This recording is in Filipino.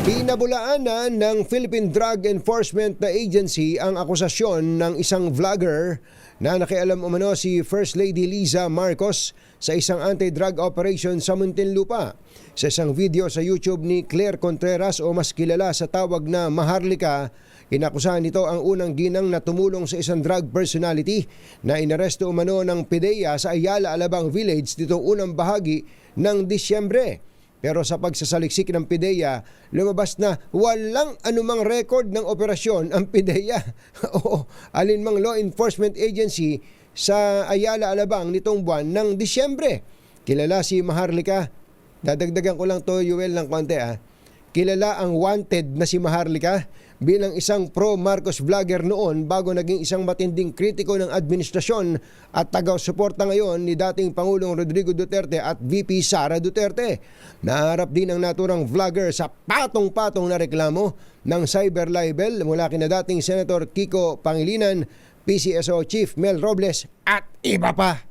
Pinabulaanan ng Philippine Drug Enforcement Agency ang akusasyon ng isang vlogger na nakialam umano si First Lady Liza Marcos sa isang anti-drug operation sa Muntinlupa. Sa isang video sa YouTube ni Claire Contreras o mas kilala sa tawag na Maharlika, inakusahan nito ang unang ginang na tumulong sa isang drug personality na inaresto umano ng PIDEA sa Ayala, Alabang Village nitong unang bahagi ng Disyembre. Pero sa pagsasaliksik ng PIDEA, lumabas na walang anumang record ng operasyon ang PIDEA o alinmang law enforcement agency sa Ayala, Alabang nitong buwan ng Disyembre. Kilala si Maharlika. Dadagdagan ko lang to, Yuel, ng konti. Kilala ang wanted na si Maharlika bilang isang pro-Marcos vlogger noon bago naging isang matinding kritiko ng administrasyon at taga-suporta ngayon ni dating Pangulong Rodrigo Duterte at VP Sara Duterte. Naharap din ang naturang vlogger sa patong-patong na reklamo ng cyber libel mula kina dating Senator Kiko Pangilinan, PCSO Chief Mel Robles at iba pa.